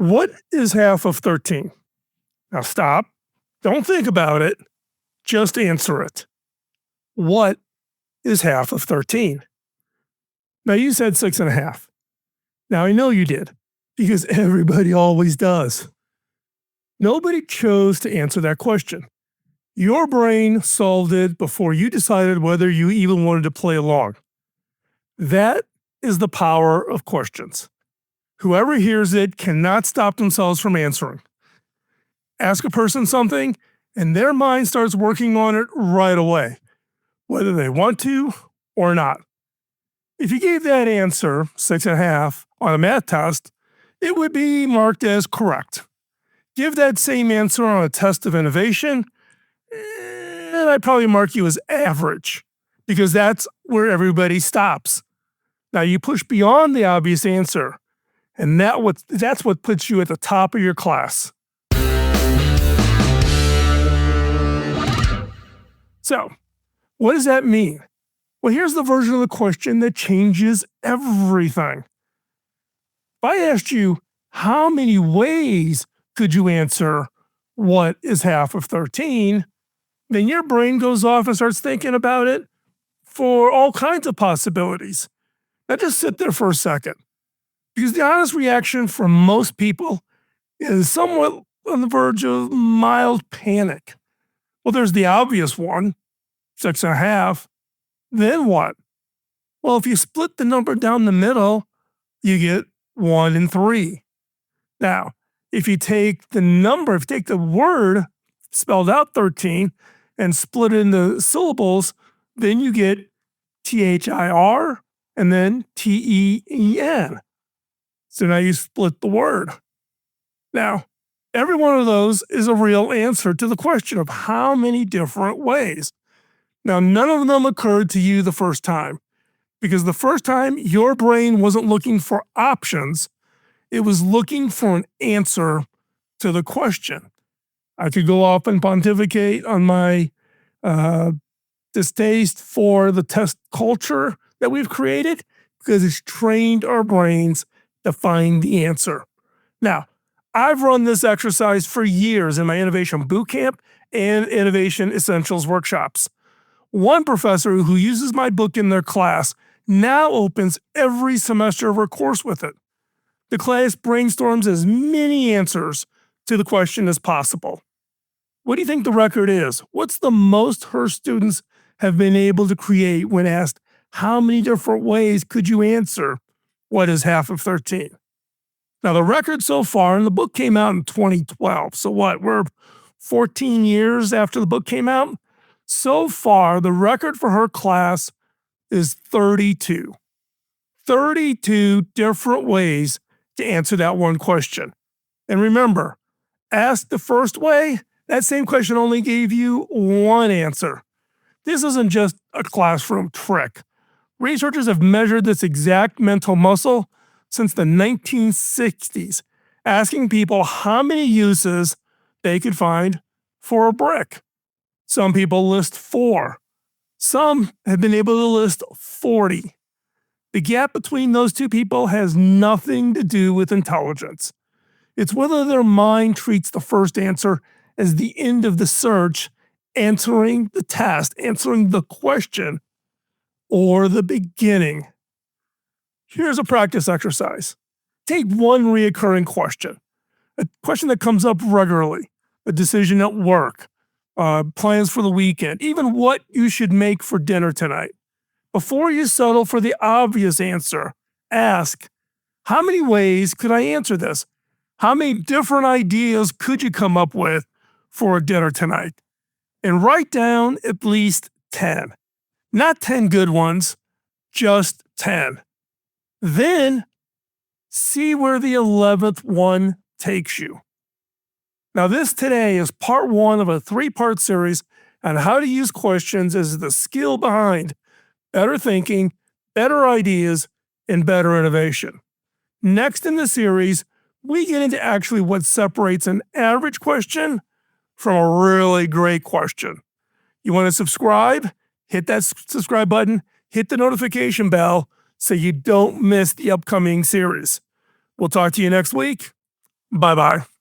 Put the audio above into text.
What is half of 13? Now stop. Don't think about it. Just answer it. What is half of 13? Now you said 6.5. Now I know you did, because everybody always does. Nobody chose to answer that question. Your brain solved it before you decided whether you even wanted to play along. That is the power of questions. Whoever hears it cannot stop themselves from answering. Ask a person something, and their mind starts working on it right away, whether they want to or not. If you gave that answer, 6.5, on a math test, it would be marked as correct. Give that same answer on a test of innovation, and I'd probably mark you as average, because that's where everybody stops. Now you push beyond the obvious answer, and that's what puts you at the top of your class. So, what does that mean? Well, here's the version of the question that changes everything. If I asked you, how many ways could you answer what is half of 13, then your brain goes off and starts thinking about it for all kinds of possibilities. Now just sit there for a second, because the honest reaction from most people is somewhat on the verge of mild panic. Well, there's the obvious one, 6.5. Then what? Well, if you split the number down the middle, you get 1 and 3. Now, if you take the word spelled out 13 and split it into syllables, then you get THIR and then TEEN. So now you split the word. Now, every one of those is a real answer to the question of how many different ways. Now, none of them occurred to you the first time, because the first time your brain wasn't looking for options, it was looking for an answer to the question. I could go off and pontificate on my distaste for the test culture that we've created, because it's trained our brains to find the answer. Now, I've run this exercise for years in my Innovation Bootcamp and Innovation Essentials workshops. One professor who uses my book in their class now opens every semester of her course with it. The class brainstorms as many answers to the question as possible. What do you think the record is? What's the most her students have been able to create when asked, how many different ways could you answer what is half of 13? Now, the record so far, and the book came out in 2012, so what, we're 14 years after the book came out? So far, the record for her class is 32. 32 different ways to answer that one question. And remember, asked the first way, that same question only gave you one answer. This isn't just a classroom trick. Researchers have measured this exact mental muscle since the 1960s, asking people how many uses they could find for a brick. Some people list 4. Some have been able to list 40. The gap between those two people has nothing to do with intelligence. It's whether their mind treats the first answer as the end of the search, answering the test, answering the question, or the beginning. Here's a practice exercise. Take one reoccurring question, a question that comes up regularly, a decision at work, plans for the weekend, even what you should make for dinner tonight. Before you settle for the obvious answer, ask, how many ways could I answer this? How many different ideas could you come up with for a dinner tonight? And write down at least 10. Not 10 good ones, just 10. Then see where the 11th one takes you. Now, this today is part 1 of a 3-part series on how to use questions as the skill behind better thinking, better ideas, and better innovation. Next in the series, we get into actually what separates an average question from a really great question. You want to subscribe? Hit that subscribe button, hit the notification bell so you don't miss the upcoming series. We'll talk to you next week. Bye bye.